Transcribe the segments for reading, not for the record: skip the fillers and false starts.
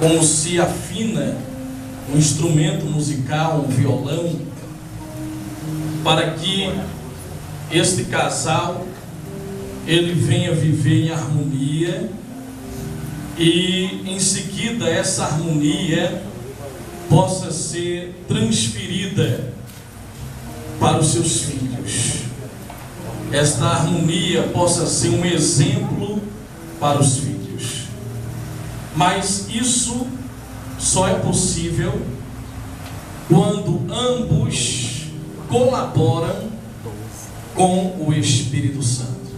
como se afina um instrumento musical, um violão, para que este casal ele venha viver em harmonia e em seguida essa harmonia possa ser transferida para os seus filhos. Esta harmonia possa ser um exemplo para os filhos. Mas isso só é possível quando ambos colaboram com o Espírito Santo.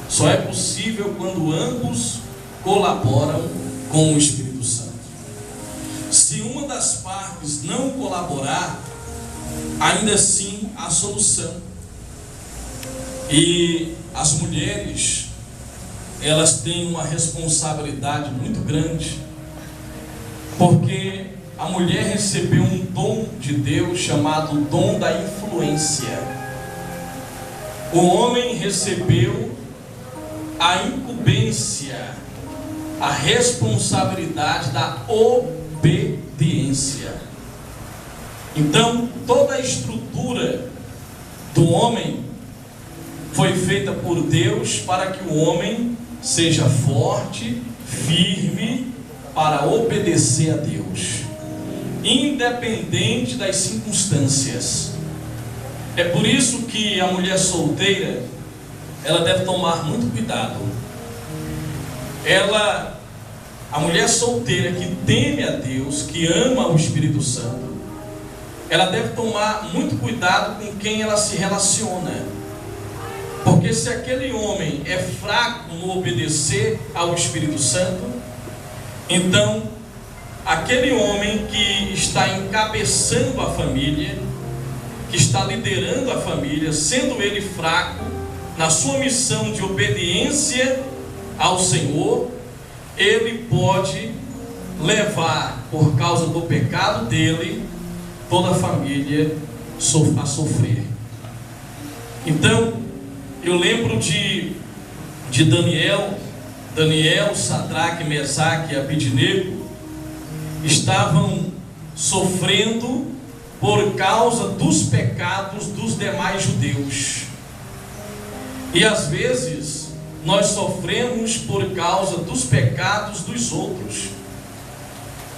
Só é possível quando ambos colaboram com o Espírito Santo. Se uma das partes não colaborar, ainda assim há solução. E as mulheres, elas têm uma responsabilidade muito grande, porque a mulher recebeu um dom de Deus chamado dom da influência. O homem recebeu a incumbência, a responsabilidade da obediência. Então, toda a estrutura do homem foi feita por Deus para que o homem seja forte, firme, para obedecer a Deus, independente das circunstâncias. É por isso que a mulher solteira, ela deve tomar muito cuidado. A mulher solteira que teme a Deus, que ama o Espírito Santo, ela deve tomar muito cuidado com quem ela se relaciona. Porque se aquele homem é fraco no obedecer ao Espírito Santo, então aquele homem que está encabeçando a família, que está liderando a família, sendo ele fraco na sua missão de obediência ao Senhor, ele pode levar, por causa do pecado dele, toda a família a sofrer. Então, eu lembro de Daniel, Sadraque, Mesaque e Abednego estavam sofrendo por causa dos pecados dos demais judeus. E às vezes nós sofremos por causa dos pecados dos outros.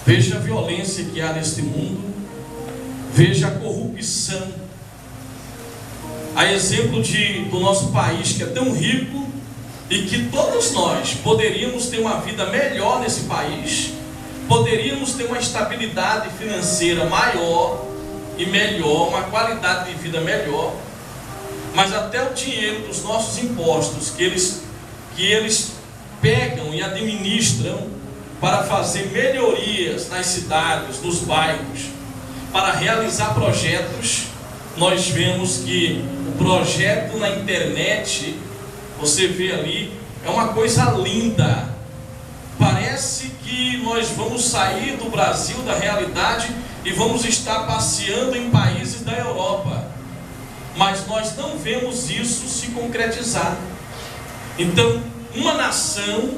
Veja a violência que há neste mundo, veja a corrupção. A exemplo do nosso país, que é tão rico e que todos nós poderíamos ter uma vida melhor nesse país, poderíamos ter uma estabilidade financeira maior e melhor, uma qualidade de vida melhor, mas até o dinheiro dos nossos impostos que eles pegam e administram para fazer melhorias nas cidades, nos bairros, para realizar projetos, nós vemos que o projeto na internet, você vê ali, é uma coisa linda. Parece que nós vamos sair do Brasil, da realidade, e vamos estar passeando em países da Europa. Mas nós não vemos isso se concretizar. Então, uma nação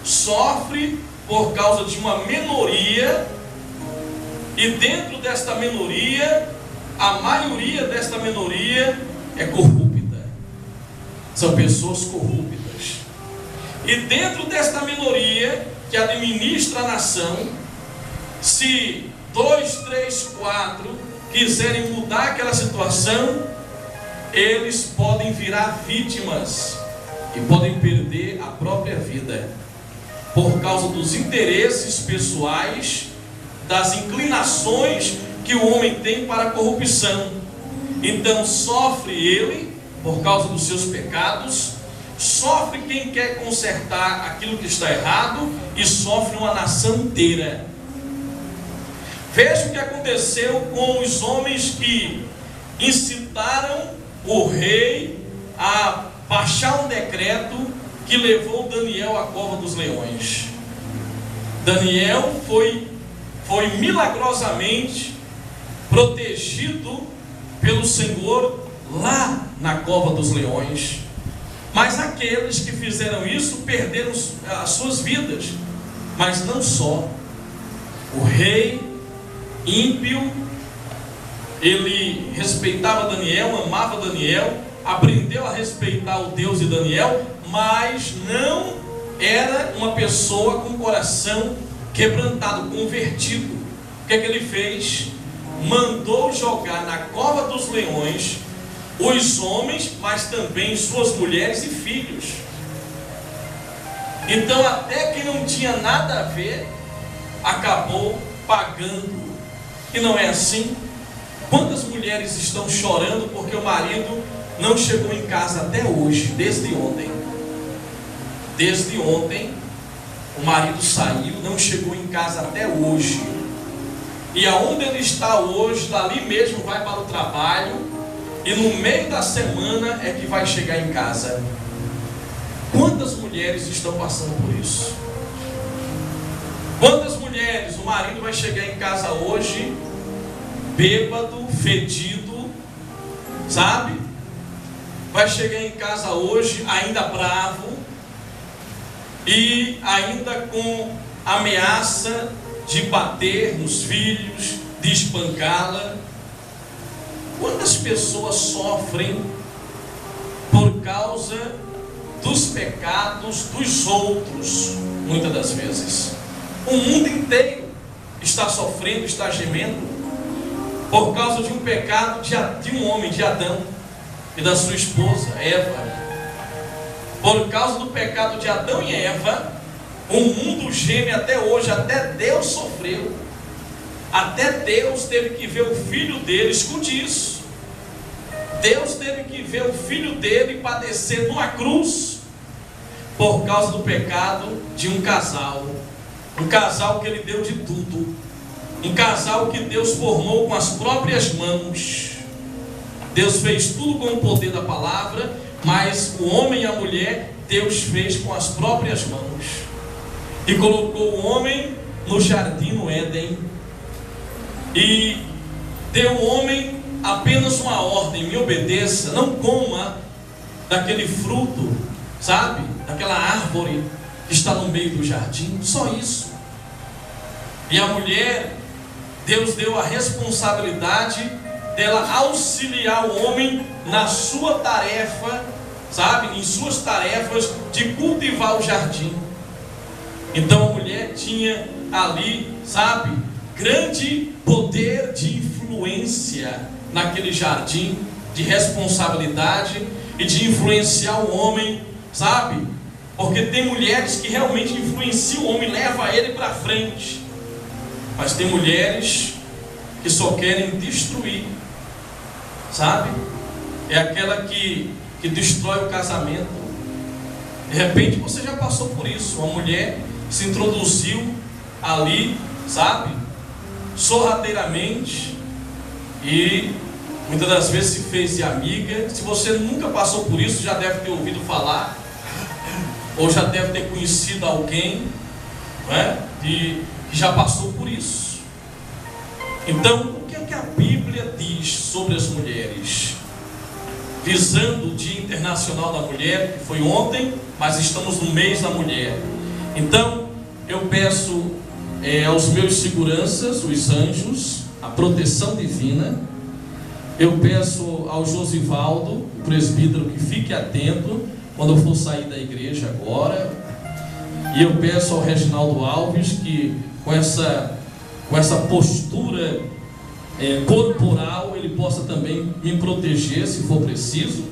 sofre por causa de uma minoria, e dentro desta minoria, a maioria desta minoria é corrupta. São pessoas corruptas. E dentro desta minoria que administra a nação, se 2, 3, 4 quiserem mudar aquela situação, eles podem virar vítimas e podem perder a própria vida por causa dos interesses pessoais, das inclinações que o homem tem para a corrupção. Então sofre ele por causa dos seus pecados, sofre quem quer consertar aquilo que está errado, e sofre uma nação inteira. Veja o que aconteceu com os homens que incitaram o rei a baixar um decreto que levou Daniel à cova dos leões. Daniel foi milagrosamente protegido pelo Senhor lá na cova dos leões. Mas aqueles que fizeram isso perderam as suas vidas. Mas não só. O rei ímpio, ele respeitava Daniel, amava Daniel, aprendeu a respeitar o Deus de Daniel, mas não era uma pessoa com o coração quebrantado, convertido. O que é que ele fez? Mandou jogar na cova dos leões os homens, mas também suas mulheres e filhos. Então até quem não tinha nada a ver acabou pagando. E não é assim? Quantas mulheres estão chorando porque o marido não chegou em casa até hoje, desde ontem? Desde ontem o marido saiu, não chegou em casa até hoje. E aonde ele está hoje, dali mesmo vai para o trabalho, e no meio da semana é que vai chegar em casa. Quantas mulheres estão passando por isso? Quantas mulheres, o marido vai chegar em casa hoje bêbado, fedido, sabe? Vai chegar em casa hoje ainda bravo e ainda com ameaça de bater nos filhos, de espancá-la. Quantas pessoas sofrem por causa dos pecados dos outros, muitas das vezes? O mundo inteiro está sofrendo, está gemendo por causa de um pecado de um homem, de Adão, e da sua esposa, Eva. Por causa do pecado de Adão e Eva, o mundo geme até hoje. Até Deus sofreu. Até Deus teve que ver o filho dele, escute isso. Deus teve que ver o filho dele padecer numa cruz por causa do pecado de um casal. Um casal que ele deu de tudo. Um casal que Deus formou com as próprias mãos. Deus fez tudo com o poder da palavra, mas o homem e a mulher Deus fez com as próprias mãos. E colocou o homem no jardim, no Éden, e deu ao homem apenas uma ordem: me obedeça, não coma daquele fruto, sabe, daquela árvore que está no meio do jardim, só isso. E a mulher, Deus deu a responsabilidade dela auxiliar o homem na sua tarefa, sabe, em suas tarefas de cultivar o jardim. Então a mulher tinha ali, sabe, grande poder de influência naquele jardim, de responsabilidade e de influenciar o homem, sabe? Porque tem mulheres que realmente influenciam o homem, leva ele para frente. Mas tem mulheres que só querem destruir, sabe? É aquela que destrói o casamento. De repente você já passou por isso. Uma mulher se introduziu ali, sabe, sorrateiramente, e muitas das vezes se fez de amiga. Se você nunca passou por isso, já deve ter ouvido falar, ou já deve ter conhecido alguém, não é? Que já passou por isso. Então, o que é que a Bíblia diz sobre as mulheres? Visando o Dia Internacional da Mulher, que foi ontem, mas estamos no mês da mulher. Então, eu peço aos meus seguranças, os anjos, a proteção divina. Eu peço ao Josivaldo, o presbítero, que fique atento quando eu for sair da igreja agora. E eu peço ao Reginaldo Alves que com essa postura corporal ele possa também me proteger se for preciso,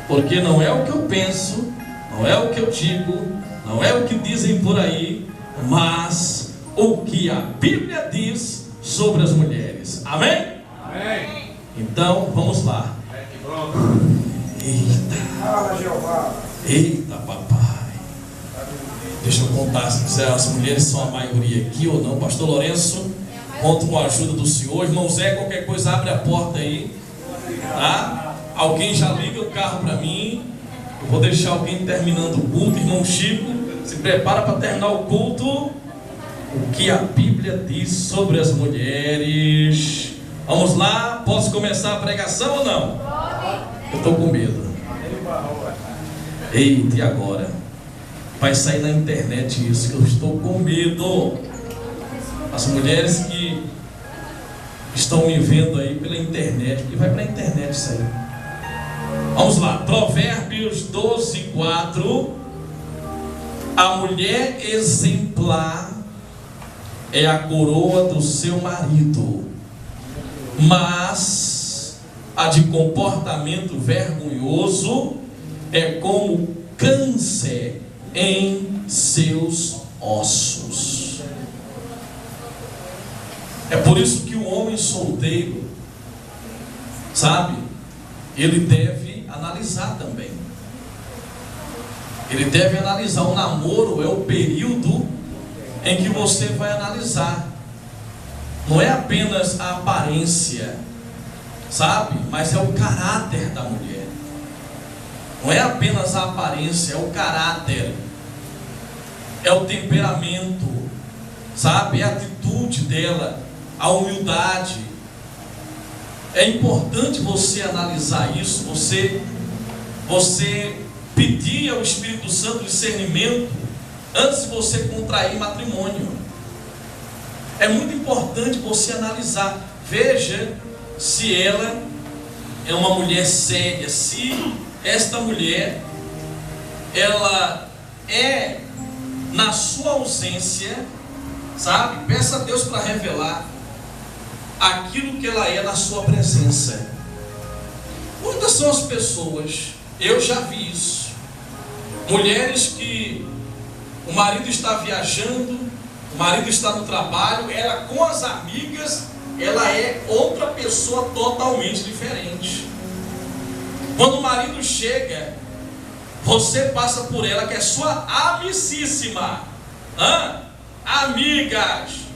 porque não é o que eu penso, não é o que eu digo, não é o que dizem por aí, mas o que a Bíblia diz sobre as mulheres. Amém? Amém. Então vamos lá. Eita papai, deixa eu contar se as mulheres são a maioria aqui ou não. Pastor Lourenço, conto com a ajuda do senhor. Irmão Zé, qualquer coisa abre a porta aí, tá? Alguém já liga o carro para mim. Eu vou deixar alguém terminando o culto. Irmão Chico, se prepara para terminar o culto. O que a Bíblia diz sobre as mulheres. Vamos lá, posso começar a pregação ou não? Eu estou com medo. Eita, e agora? Vai sair na internet isso, que eu estou com medo. As mulheres que estão me vendo aí pela internet, porque vai para a internet isso aí. Vamos lá, Provérbios 12:4. A mulher exemplar é a coroa do seu marido, mas a de comportamento vergonhoso é como câncer em seus ossos. É por isso que o homem solteiro, sabe, ele deve analisar também. Ele deve analisar. O namoro é o período em que você vai analisar. Não é apenas a aparência, sabe, mas é o caráter da mulher. Não é apenas a aparência, é o caráter, é o temperamento, sabe, é a atitude dela, a humildade. É importante você analisar isso, você pedir ao Espírito Santo discernimento antes de você contrair matrimônio. É muito importante você analisar. Veja se ela é uma mulher séria, se esta mulher, ela é, na sua ausência, sabe, peça a Deus para revelar aquilo que ela é na sua presença. Muitas são as pessoas, eu já vi isso, mulheres que o marido está viajando, o marido está no trabalho, ela com as amigas, ela é outra pessoa totalmente diferente. Quando o marido chega, você passa por ela, que é sua amicíssima, amigas.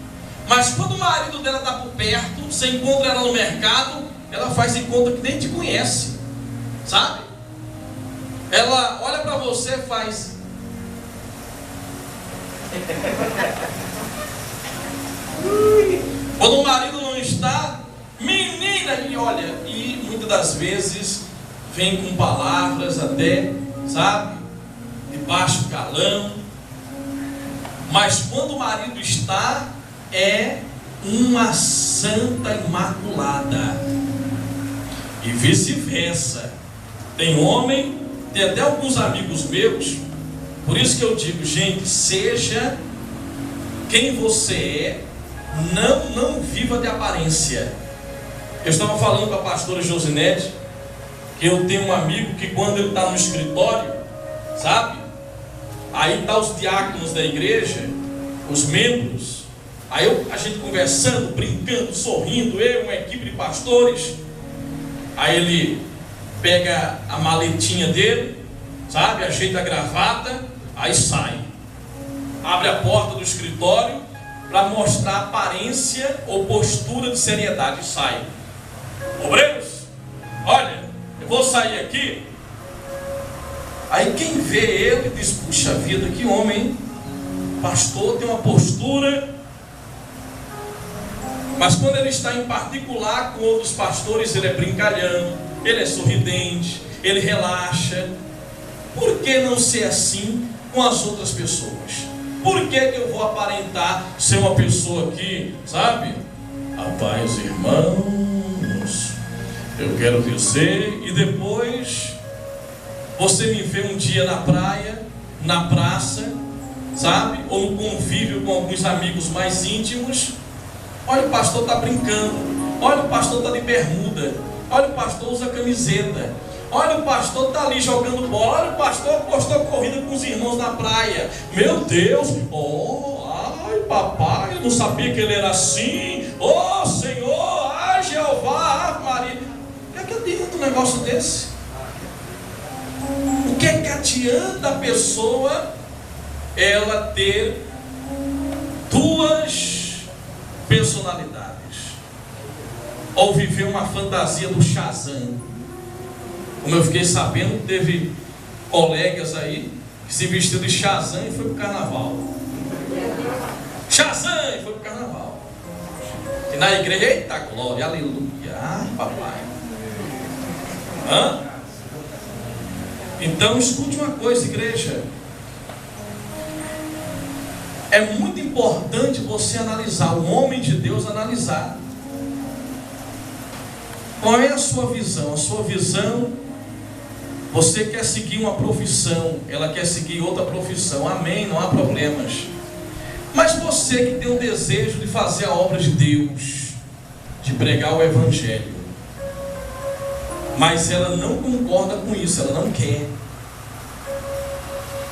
Mas quando o marido dela está por perto, você encontra ela no mercado, ela faz de conta que nem te conhece, sabe? Ela olha para você e faz. Quando o marido não está, menina, e olha, e muitas das vezes vem com palavras até, sabe, de baixo calão. Mas quando o marido está, é uma santa imaculada. E vice-versa. Tem homem, tem até alguns amigos meus. Por isso que eu digo, gente, seja quem você é, não viva de aparência. Eu estava falando com a pastora Josinete, que eu tenho um amigo que quando ele está no escritório, sabe, aí tá os diáconos da igreja, os membros, aí a gente conversando, brincando, sorrindo, uma equipe de pastores. Aí ele pega a maletinha dele, sabe, ajeita a gravata, aí sai, abre a porta do escritório para mostrar aparência ou postura de seriedade, e sai. Obreiros, olha, eu vou sair aqui. Aí quem vê ele diz, puxa vida, que homem, hein? Pastor tem uma postura. Mas quando ele está em particular com outros pastores, ele é brincalhão, ele é sorridente, ele relaxa. Por que não ser assim com as outras pessoas? Por que eu vou aparentar ser uma pessoa aqui, sabe? Rapaz, irmãos, eu quero dizer, e depois você me vê um dia na praia, na praça, sabe? Ou no convívio com alguns amigos mais íntimos. Olha, o pastor está brincando. Olha, o pastor está de bermuda. Olha, o pastor usa camiseta. Olha, o pastor está ali jogando bola. Olha, o pastor postou corrida com os irmãos na praia. Meu Deus, ai papai, eu não sabia que ele era assim. Senhor, ai Jeová, Ave Maria. O que adianta um negócio desse? O que adianta a pessoa ela ter duas personalidades, ou viver uma fantasia do Shazam? Como eu fiquei sabendo, teve colegas aí que se vestiu de Shazam e foi pro carnaval. Shazam e foi pro carnaval. E na igreja, eita glória, aleluia, ai papai. Então escute uma coisa, igreja. É muito importante você analisar, o homem de Deus analisar. Qual é a sua visão? A sua visão, você quer seguir uma profissão, ela quer seguir outra profissão, amém, não há problemas. Mas você que tem o desejo de fazer a obra de Deus, de pregar o Evangelho, mas ela não concorda com isso, ela não quer,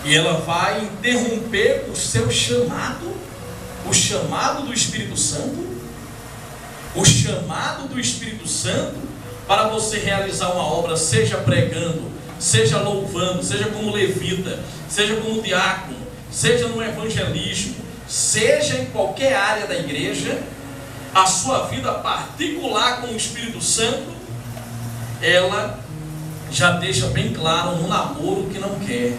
e ela vai interromper o seu chamado, o chamado do Espírito Santo, o chamado do Espírito Santo para você realizar uma obra, seja pregando, seja louvando, seja como levita, seja como diácono, seja no evangelismo, seja em qualquer área da igreja, a sua vida particular com o Espírito Santo, ela já deixa bem claro no namoro que não quer.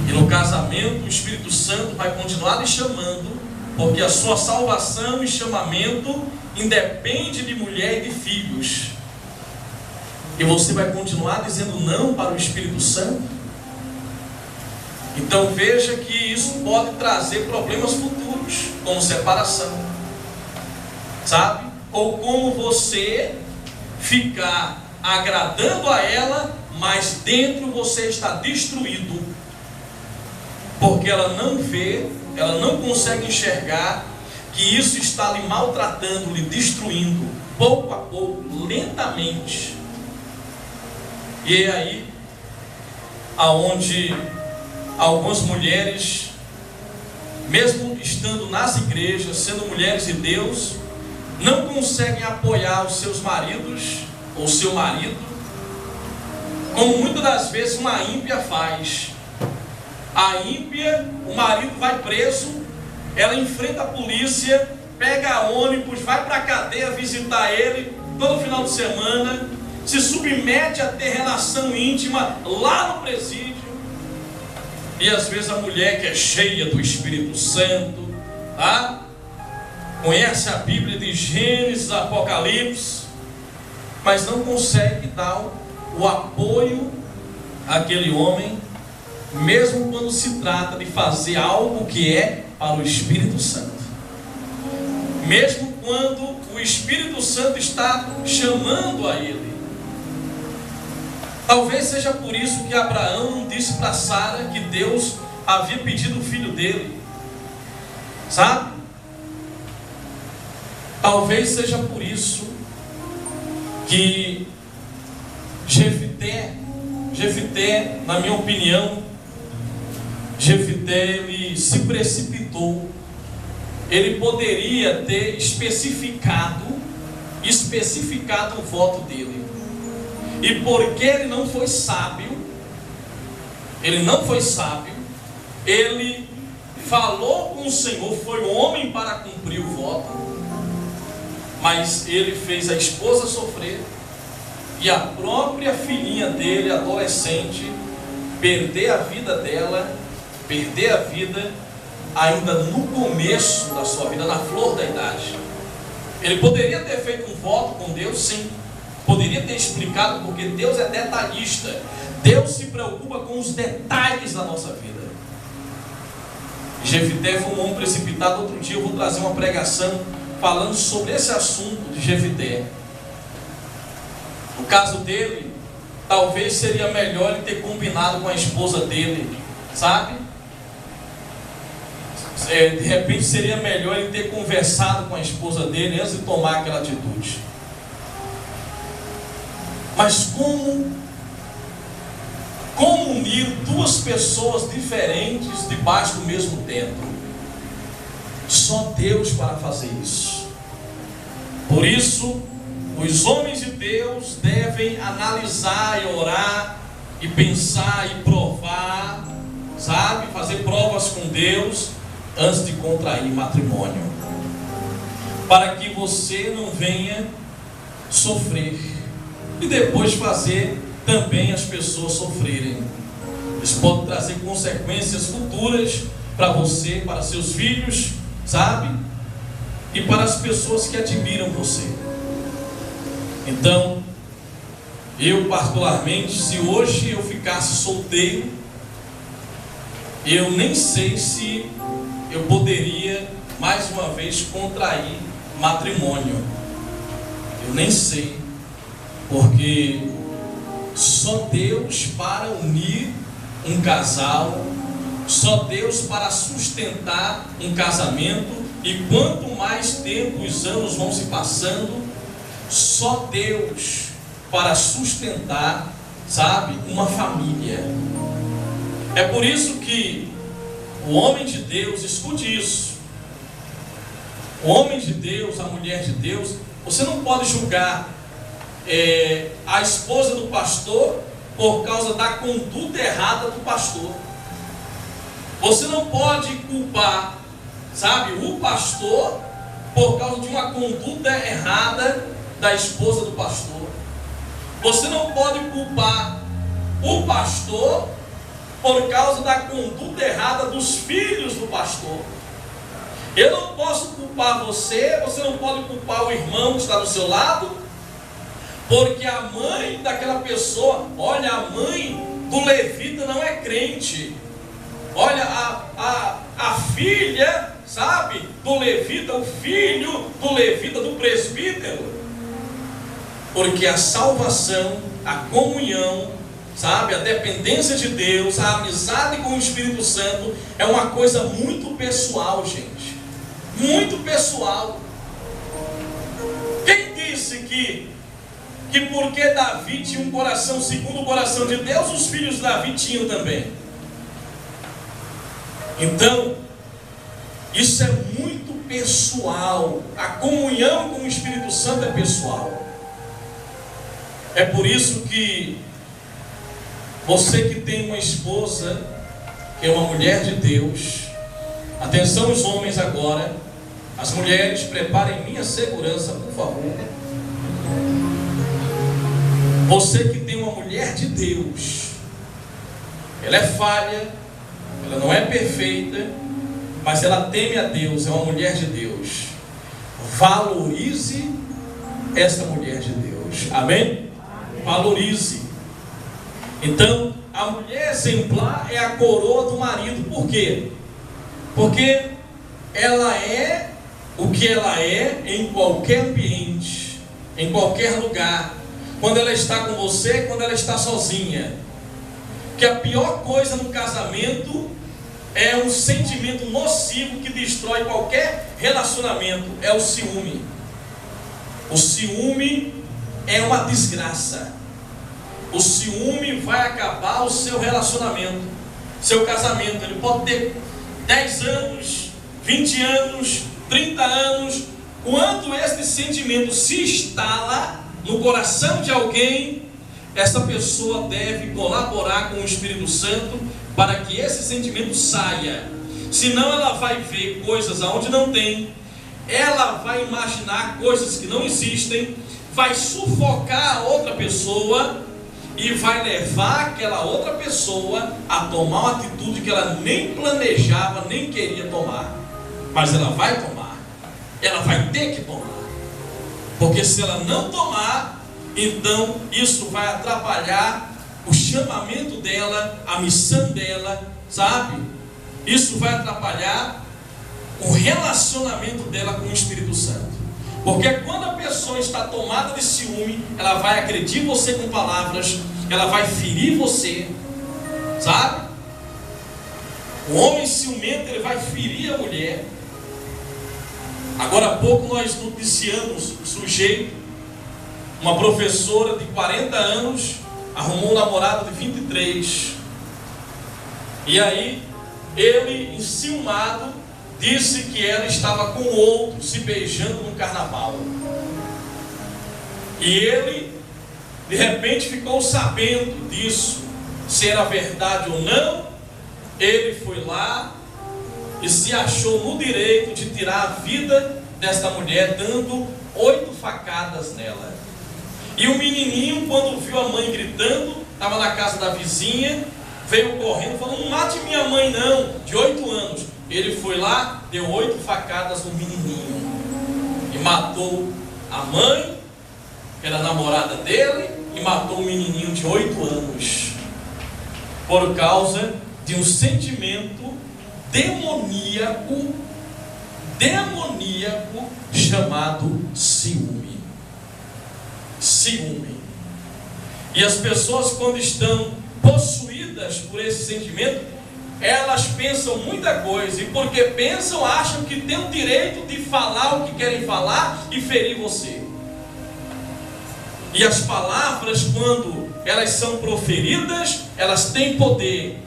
E no casamento o Espírito Santo vai continuar lhe chamando, porque a sua salvação e chamamento independe de mulher e de filhos. E você vai continuar dizendo não para o Espírito Santo? Então veja que isso pode trazer problemas futuros, como separação, sabe? Ou como você ficar agradando a ela, mas dentro você está destruído, porque ela não vê, ela não consegue enxergar que isso está lhe maltratando, lhe destruindo, pouco a pouco, lentamente. E é aí aonde algumas mulheres, mesmo estando nas igrejas, sendo mulheres de Deus, não conseguem apoiar os seus maridos, ou seu marido, como muitas das vezes uma ímpia faz. A ímpia, o marido vai preso, ela enfrenta a polícia, pega ônibus, vai para a cadeia visitar ele todo final de semana, se submete a ter relação íntima lá no presídio. E às vezes a mulher que é cheia do Espírito Santo, tá? Conhece a Bíblia de Gênesis, Apocalipse, mas não consegue dar o apoio àquele homem, mesmo quando se trata de fazer algo que é para o Espírito Santo, mesmo quando o Espírito Santo está chamando a ele. Talvez seja por isso que Abraão não disse para Sara que Deus havia pedido o filho dele, sabe? Talvez seja por isso que Jefité, na minha opinião, Jefité, ele se precipitou. Ele poderia ter especificado o voto dele. E porque ele não foi sábio, ele falou com o Senhor, foi o homem para cumprir o voto, mas ele fez a esposa sofrer, e a própria filhinha dele, adolescente, perder a vida ainda no começo da sua vida, na flor da idade. Ele poderia ter feito um voto com Deus, sim, poderia ter explicado, porque Deus é detalhista, Deus se preocupa com os detalhes da nossa vida. Jefité foi um homem precipitado. Outro dia eu vou trazer uma pregação falando sobre esse assunto de Jefité. No caso dele, talvez seria melhor ele ter combinado com a esposa dele, sabe? De repente seria melhor ele ter conversado com a esposa dele antes de tomar aquela atitude. Mas como unir duas pessoas diferentes debaixo do mesmo teto? Só Deus para fazer isso. Por isso, os homens de Deus devem analisar e orar e pensar e provar, sabe? Fazer provas com Deus antes de contrair matrimônio, para que você não venha sofrer e depois fazer também as pessoas sofrerem. Isso pode trazer consequências futuras para você, para seus filhos, sabe? E para as pessoas que admiram você. Então, eu particularmente, se hoje eu ficasse solteiro, eu nem sei se eu poderia mais uma vez contrair matrimônio. Eu nem sei, porque só Deus para unir um casal, só Deus para sustentar um casamento. E quanto mais tempo, os anos vão se passando, só Deus para sustentar, sabe, uma família. É por isso que o homem de Deus, escute isso, o homem de Deus, a mulher de Deus, você não pode julgar a esposa do pastor por causa da conduta errada do pastor. Você não pode culpar, sabe, o pastor por causa de uma conduta errada da esposa do pastor. Você não pode culpar o pastor por causa da conduta errada dos filhos do pastor. Eu não posso culpar você, você não pode culpar o irmão que está do seu lado, porque a mãe daquela pessoa, olha, a mãe do levita não é crente. Olha, a filha, sabe, do levita, o filho do levita, do presbítero. Porque a salvação, a comunhão, sabe, a dependência de Deus, a amizade com o Espírito Santo é uma coisa muito pessoal, gente. Muito pessoal. Quem disse que porque Davi tinha um coração segundo o coração de Deus, os filhos de Davi tinham também? Então, isso é muito pessoal. A comunhão com o Espírito Santo é pessoal. É por isso que você que tem uma esposa, que é uma mulher de Deus, atenção os homens agora, as mulheres, preparem minha segurança, por favor. Você que tem uma mulher de Deus, ela é falha, ela não é perfeita, mas ela teme a Deus, é uma mulher de Deus. Valorize essa mulher de Deus, amém? Valorize. Então, a mulher exemplar é a coroa do marido. Por quê? Porque ela é o que ela é em qualquer ambiente, em qualquer lugar. Quando ela está com você, quando ela está sozinha. Que a pior coisa no casamento é um sentimento nocivo que destrói qualquer relacionamento, é o ciúme. O ciúme é uma desgraça. O ciúme vai acabar o seu relacionamento, seu casamento. Ele pode ter 10 anos, 20 anos, 30 anos. Quando esse sentimento se instala no coração de alguém, essa pessoa deve colaborar com o Espírito Santo para que esse sentimento saia. Senão ela vai ver coisas aonde não tem, ela vai imaginar coisas que não existem, vai sufocar a outra pessoa e vai levar aquela outra pessoa a tomar uma atitude que ela nem planejava, nem queria tomar. Mas ela vai tomar, ela vai ter que tomar. Porque se ela não tomar, então isso vai atrapalhar o chamamento dela, a missão dela, sabe? Isso vai atrapalhar o relacionamento dela com o Espírito Santo. Porque quando a pessoa está tomada de ciúme, ela vai agredir você com palavras, ela vai ferir você, sabe? O homem ciumento, ele vai ferir a mulher. Agora há pouco nós noticiamos um sujeito, uma professora de 40 anos, arrumou um namorado de 23. E aí, ele, enciumado, disse que ela estava com outro, se beijando no carnaval. E ele, de repente, ficou sabendo disso, se era verdade ou não. Ele foi lá e se achou no direito de tirar a vida desta mulher, dando 8 facadas nela. E o menininho, quando viu a mãe gritando, estava na casa da vizinha, veio correndo, falou: não mate minha mãe não, de 8 anos. Ele foi lá, deu 8 facadas no menininho e matou a mãe, que era a namorada dele, e matou o menininho de 8 anos, por causa de um sentimento demoníaco chamado ciúme. Ciúme. E as pessoas, quando estão possuídas por esse sentimento, elas pensam muita coisa, e porque pensam, acham que tem o direito de falar o que querem falar e ferir você. E as palavras, quando elas são proferidas, elas têm poder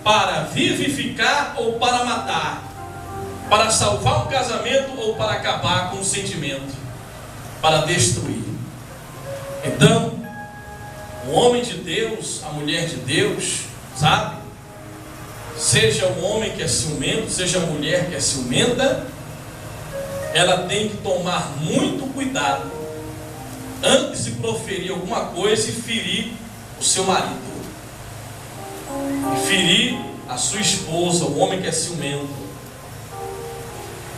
para vivificar ou para matar, para salvar um casamento ou para acabar com um sentimento, para destruir. Então, o homem de Deus, a mulher de Deus, sabe? Seja o homem que é ciumento, seja a mulher que é ciumenta, ela tem que tomar muito cuidado antes de proferir alguma coisa e ferir o seu marido, e ferir a sua esposa, o homem que é ciumento.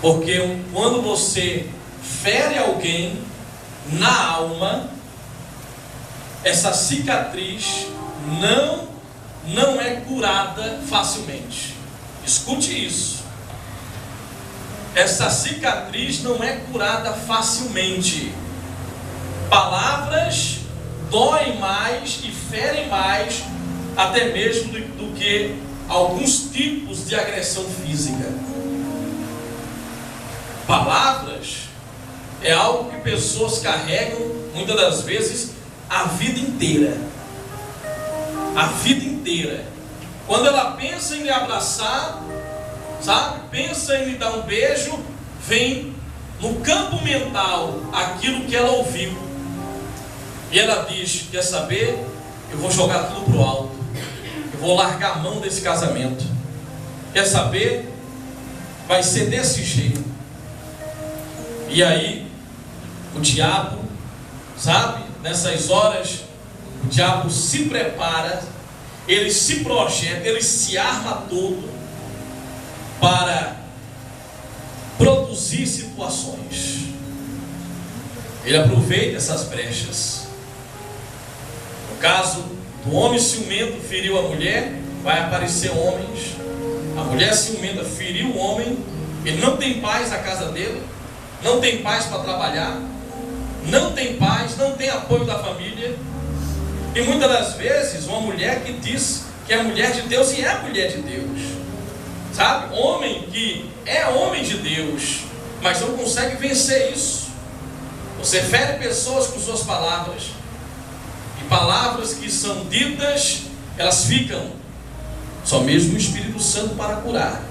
Porque quando você fere alguém na alma, essa cicatriz não é curada facilmente. Escute isso. Essa cicatriz não é curada facilmente. Palavras doem mais e ferem mais, até mesmo do que alguns tipos de agressão física. Palavras é algo que pessoas carregam, muitas das vezes, a vida inteira. A vida inteira. Quando ela pensa em lhe abraçar, sabe? Pensa em lhe dar um beijo, vem no campo mental aquilo que ela ouviu. E ela diz: quer saber? Eu vou jogar tudo pro alto. Eu vou largar a mão desse casamento. Quer saber? Vai ser desse jeito. E aí, o diabo, sabe? Nessas horas, o diabo se prepara, ele se projeta, ele se arma todo para produzir situações. Ele aproveita essas brechas. No caso do homem ciumento feriu a mulher, vai aparecer homens. A mulher ciumenta feriu o homem, ele não tem paz na casa dele, não tem paz para trabalhar, não tem paz, não tem apoio da família. E muitas das vezes uma mulher que diz que é mulher de Deus e é mulher de Deus, sabe? Homem que é homem de Deus, mas não consegue vencer isso. Você fere pessoas com suas palavras, e palavras que são ditas, elas ficam. Só mesmo o Espírito Santo para curar.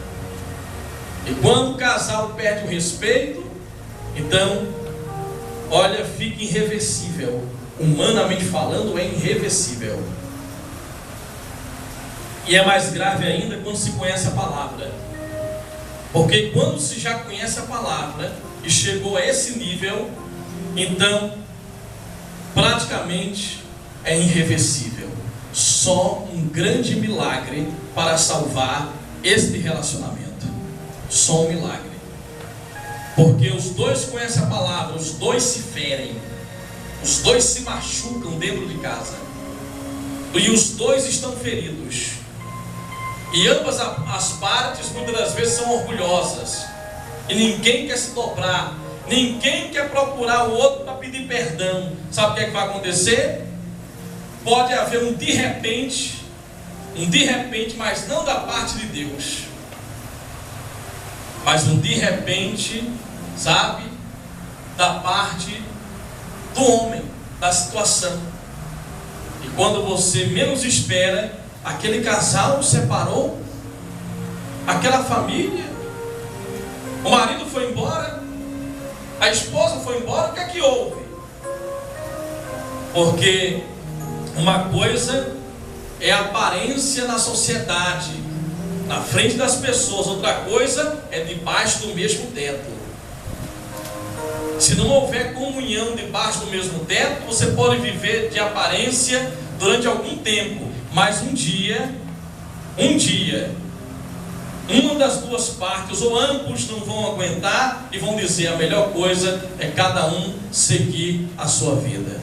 E quando o casal perde o respeito, então, olha, fica irreversível. Humanamente falando, é irreversível. E é mais grave ainda quando se conhece a palavra. Porque quando se já conhece a palavra e chegou a esse nível, então praticamente é irreversível. Só um grande milagre para salvar este relacionamento. Só um milagre. Porque os dois conhecem a palavra, os dois se ferem, os dois se machucam dentro de casa, e os dois estão feridos. E ambas as partes muitas das vezes são orgulhosas, e ninguém quer se dobrar, ninguém quer procurar o outro para pedir perdão. Sabe o que é que vai acontecer? Pode haver um de repente, mas não da parte de Deus, mas um de repente, sabe, da parte do homem, da situação. E quando você menos espera, aquele casal separou, aquela família, o marido foi embora, a esposa foi embora. O que é que houve? Porque uma coisa é a aparência na sociedade, na frente das pessoas, outra coisa é debaixo do mesmo teto. Se não houver comunhão debaixo do mesmo teto, você pode viver de aparência durante algum tempo, mas um dia, uma das duas partes ou ambos não vão aguentar e vão dizer: a melhor coisa é cada um seguir a sua vida.